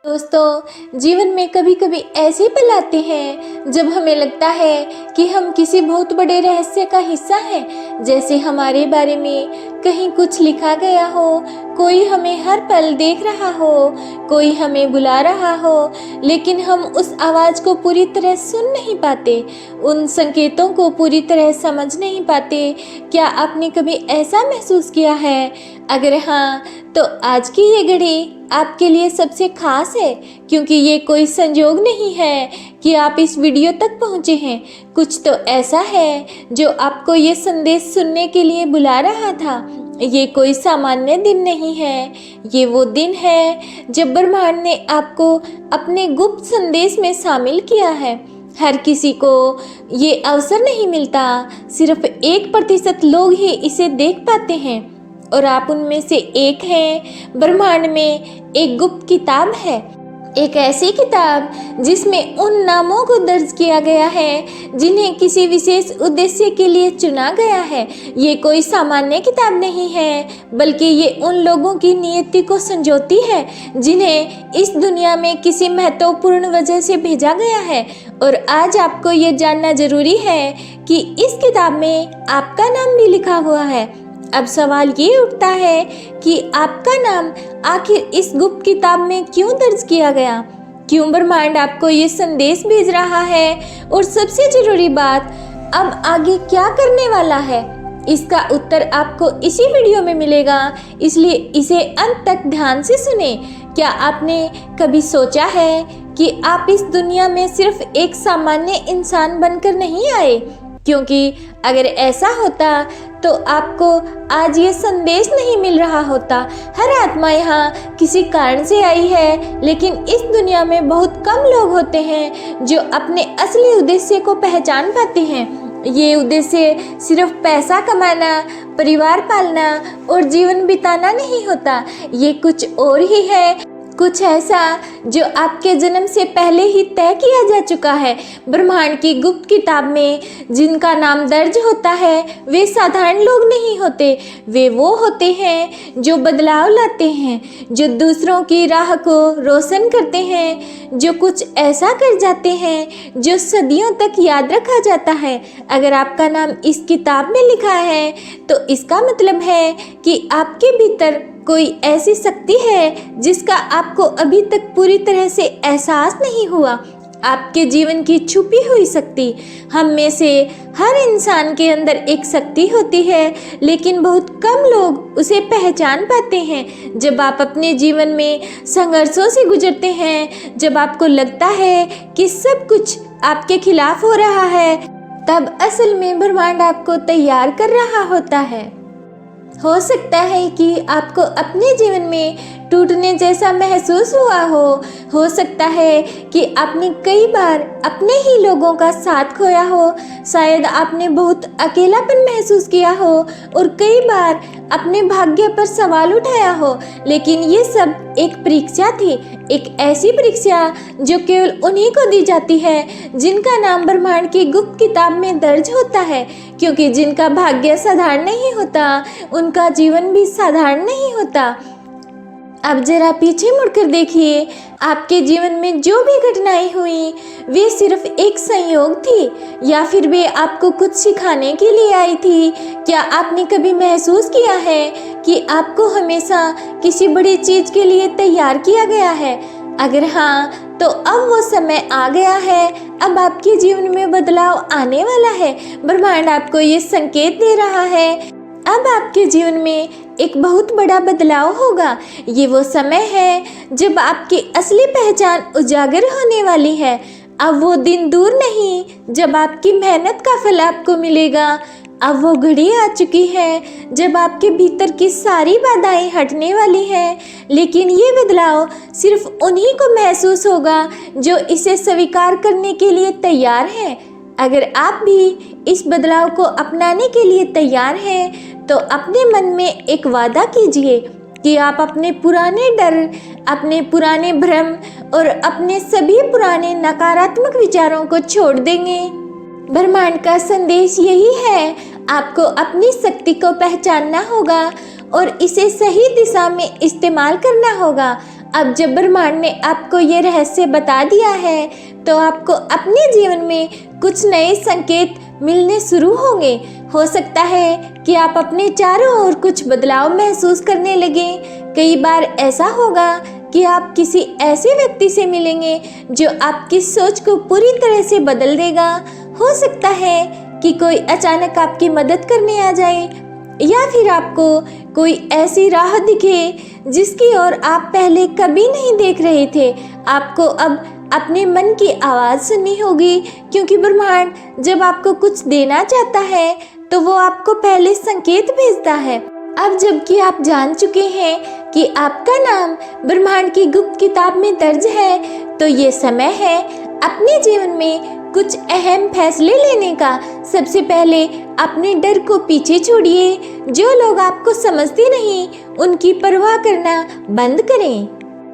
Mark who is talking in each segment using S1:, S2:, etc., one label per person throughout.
S1: दोस्तों, जीवन में कभी कभी ऐसे पल आते हैं जब हमें लगता है कि हम किसी बहुत बड़े रहस्य का हिस्सा हैं। जैसे हमारे बारे में कहीं कुछ लिखा गया हो, कोई हमें हर पल देख रहा हो, कोई हमें बुला रहा हो, लेकिन हम उस आवाज़ को पूरी तरह सुन नहीं पाते, उन संकेतों को पूरी तरह समझ नहीं पाते। क्या आपने कभी ऐसा महसूस किया है? अगर हाँ, तो आज की ये घड़ी आपके लिए सबसे खास है, क्योंकि ये कोई संयोग नहीं है कि आप इस वीडियो तक पहुँचे हैं। कुछ तो ऐसा है जो आपको ये संदेश सुनने के लिए बुला रहा था। ये कोई सामान्य दिन नहीं है, ये वो दिन है जब ब्रह्मांड ने आपको अपने गुप्त संदेश में शामिल किया है। हर किसी को ये अवसर नहीं मिलता, सिर्फ 1% लोग ही इसे देख पाते हैं, और आप उनमें से एक हैं। ब्रह्मांड में एक गुप्त किताब है, एक ऐसी किताब जिसमें उन नामों को दर्ज किया गया है जिन्हें किसी विशेष उद्देश्य के लिए चुना गया है। ये कोई सामान्य किताब नहीं है, बल्कि ये उन लोगों की नियति को संजोती है जिन्हें इस दुनिया में किसी महत्वपूर्ण वजह से भेजा गया है। और आज आपको ये जानना जरूरी है कि इस किताब में आपका नाम भी लिखा हुआ है। अब सवाल ये उठता है कि आपका नाम आखिर इस गुप्त किताब में क्यों दर्ज किया गया? क्यों ब्रह्मांड आपको ये संदेश भेज रहा है? और सबसे जरूरी बात, अब आगे क्या करने वाला है? इसका उत्तर आपको इसी वीडियो में मिलेगा, इसलिए इसे अंत तक ध्यान से सुने। क्या आपने कभी सोचा है कि आप इस दुनिया में सिर्फ एक सामान्य इंसान बनकर नहीं आए? क्योंकि अगर ऐसा होता तो आपको आज ये संदेश नहीं मिल रहा होता। हर आत्मा यहाँ किसी कारण से आई है, लेकिन इस दुनिया में बहुत कम लोग होते हैं जो अपने असली उद्देश्य को पहचान पाते हैं। ये उद्देश्य सिर्फ पैसा कमाना, परिवार पालना और जीवन बिताना नहीं होता, ये कुछ और ही है, कुछ ऐसा जो आपके जन्म से पहले ही तय किया जा चुका है। ब्रह्मांड की गुप्त किताब में जिनका नाम दर्ज होता है वे साधारण लोग नहीं होते, वे वो होते हैं जो बदलाव लाते हैं, जो दूसरों की राह को रोशन करते हैं, जो कुछ ऐसा कर जाते हैं जो सदियों तक याद रखा जाता है। अगर आपका नाम इस किताब में लिखा है तो इसका मतलब है कि आपके भीतर कोई ऐसी शक्ति है जिसका आपको अभी तक पूरी तरह से एहसास नहीं हुआ। आपके जीवन की छुपी हुई शक्ति। हम में से हर इंसान के अंदर एक शक्ति होती है, लेकिन बहुत कम लोग उसे पहचान पाते हैं। जब आप अपने जीवन में संघर्षों से गुजरते हैं, जब आपको लगता है कि सब कुछ आपके खिलाफ हो रहा है, तब असल में ब्रह्मांड आपको तैयार कर रहा होता है। हो सकता है कि आपको अपने जीवन में टूटने जैसा महसूस हुआ हो सकता है कि आपने कई बार अपने ही लोगों का साथ खोया हो, शायद आपने बहुत अकेलापन महसूस किया हो और कई बार अपने भाग्य पर सवाल उठाया हो। लेकिन ये सब एक परीक्षा थी, एक ऐसी परीक्षा जो केवल उन्हीं को दी जाती है जिनका नाम ब्रह्मांड की गुप्त किताब में दर्ज होता है, क्योंकि जिनका भाग्य साधारण नहीं होता उनका जीवन भी साधारण नहीं होता। अब जरा पीछे मुड़कर देखिए, आपके जीवन में जो भी घटनाएं हुई वे सिर्फ एक संयोग थी, या फिर वे आपको कुछ सिखाने के लिए आई थी? क्या आपने कभी महसूस किया है कि आपको हमेशा किसी बड़ी चीज के लिए तैयार किया गया है? अगर हाँ, तो अब वो समय आ गया है, अब आपके जीवन में बदलाव आने वाला है। ब्रह्मांड आपको ये संकेत दे रहा है, अब आपके जीवन में एक बहुत बड़ा बदलाव होगा। ये वो समय है जब आपकी असली पहचान उजागर होने वाली है। अब वो दिन दूर नहीं जब आपकी मेहनत का फल आपको मिलेगा। अब वो घड़ी आ चुकी है जब आपके भीतर की सारी बाधाएं हटने वाली हैं। लेकिन ये बदलाव सिर्फ उन्हीं को महसूस होगा जो इसे स्वीकार करने के लिए तैयार हैं। अगर आप भी इस बदलाव को अपनाने के लिए तैयार हैं, तो अपने मन में एक वादा कीजिए कि आप अपने पुराने डर, अपने पुराने भ्रम और अपने सभी पुराने नकारात्मक विचारों को छोड़ देंगे। ब्रह्मांड का संदेश यही है, आपको अपनी शक्ति को पहचानना होगा और इसे सही दिशा में इस्तेमाल करना होगा। अब जब ब्रह्मांड ने आपको ये रहस्य बता दिया है तो आपको अपने जीवन में कुछ नए संकेत मिलने शुरू होंगे। हो सकता है कि आप अपने चारों ओर कुछ बदलाव महसूस करने लगे। कई बार ऐसा होगा कि आप किसी ऐसे व्यक्ति से मिलेंगे जो आपकी सोच को पूरी तरह से बदल देगा। हो सकता है कि कोई अचानक आपकी मदद करने आ जाए या फिर आपको कोई ऐसी राह दिखे जिसकी ओर आप पहले कभी नहीं देख रहे थे। आपको अब अपने मन की आवाज़ सुननी होगी, क्योंकि ब्रह्मांड जब आपको कुछ देना चाहता है तो वो आपको पहले संकेत भेजता है। अब जबकि आप जान चुके हैं कि आपका नाम ब्रह्मांड की गुप्त किताब में दर्ज है, तो ये समय है अपने जीवन में कुछ अहम फैसले लेने का। सबसे पहले अपने डर को पीछे छोड़िए। जो लोग आपको समझते नहीं उनकी परवाह करना बंद करें।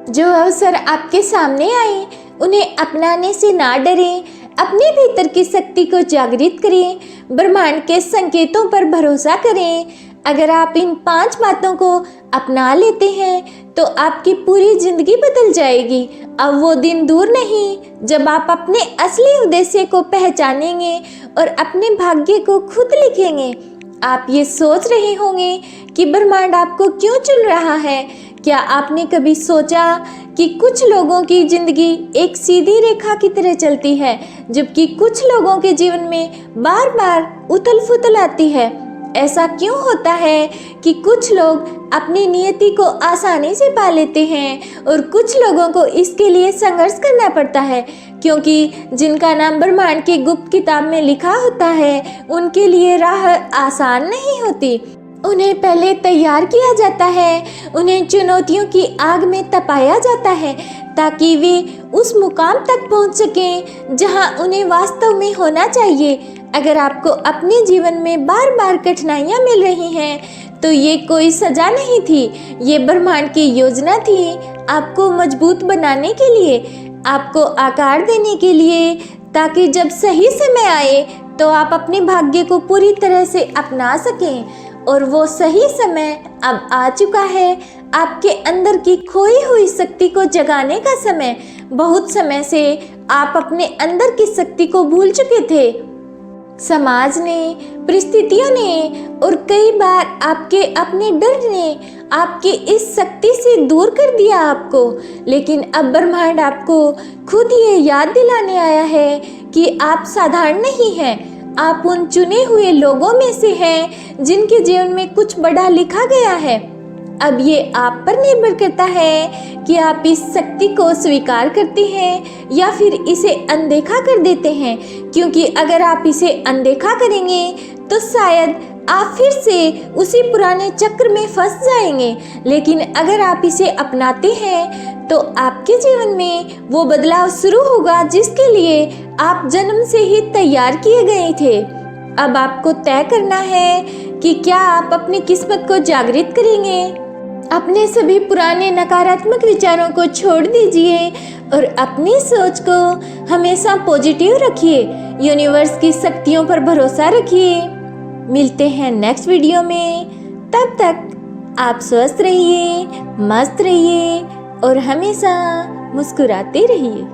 S1: जो अवसर आपके सामने आए उन्हें अपनाने से ना डरें। अपने भीतर की शक्ति को जागृत करें। ब्रह्मांड के संकेतों पर भरोसा करें। अगर आप इन 5 बातों को अपना लेते हैं तो आपकी पूरी जिंदगी बदल जाएगी। अब वो दिन दूर नहीं जब आप अपने असली उद्देश्य को पहचानेंगे और अपने भाग्य को खुद लिखेंगे। आप ये सोच रहे होंगे कि ब्रह्मांड आपको क्यों चुन रहा है। क्या आपने कभी सोचा कि कुछ लोगों की जिंदगी एक सीधी रेखा की तरह चलती है, जबकि कुछ लोगों के जीवन में बार बार उथल फुथल आती है। ऐसा क्यों होता है कि कुछ लोग अपनी नियति को आसानी से पा लेते हैं और कुछ लोगों को इसके लिए संघर्ष करना पड़ता है? क्योंकि जिनका नाम ब्रह्मांड की गुप्त किताब में लिखा होता है उनके लिए राह आसान नहीं होती। उन्हें पहले तैयार किया जाता है, उन्हें चुनौतियों की आग में तपाया जाता है ताकि वे उस मुकाम तक पहुंच सकें जहां उन्हें वास्तव में होना चाहिए। अगर आपको अपने जीवन में बार बार कठिनाइयां मिल रही हैं तो ये कोई सजा नहीं थी, ये ब्रह्मांड की योजना थी आपको मजबूत बनाने के लिए, आपको आकार देने के लिए, ताकि जब सही समय आए तो आप अपने भाग्य को पूरी तरह से अपना सकें। और वो सही समय अब आ चुका है। आपके अंदर की खोई हुई शक्ति को जगाने का समय। बहुत समय से आप अपने अंदर की शक्ति को भूल चुके थे। समाज ने, परिस्थितियों ने और कई बार आपके अपने डर ने आपकी इस शक्ति से दूर कर दिया आपको। लेकिन अब ब्रह्मांड आपको खुद ये याद दिलाने आया है कि आप साधारण नहीं हैं। आप उन चुने हुए लोगों में से हैं जिनके जीवन में कुछ बड़ा लिखा गया है। अब ये आप पर निर्भर करता है कि आप इस शक्ति को स्वीकार करते हैं या फिर इसे अनदेखा कर देते हैं। क्योंकि अगर आप इसे अनदेखा करेंगे तो शायद आप फिर से उसी पुराने चक्र में फंस जाएंगे। लेकिन अगर आप इसे अपनाते हैं तो आपके जीवन में वो बदलाव शुरू होगा जिसके लिए आप जन्म से ही तैयार किए गए थे। अब आपको तय करना है कि क्या आप अपनी किस्मत को जागृत करेंगे। अपने सभी पुराने नकारात्मक विचारों को छोड़ दीजिए और अपनी सोच को हमेशा पॉजिटिव रखिए। यूनिवर्स की शक्तियों पर भरोसा रखिए। मिलते हैं नेक्स्ट वीडियो में। तब तक आप स्वस्थ रहिए, मस्त रहिए और हमेशा मुस्कुराते रहिए।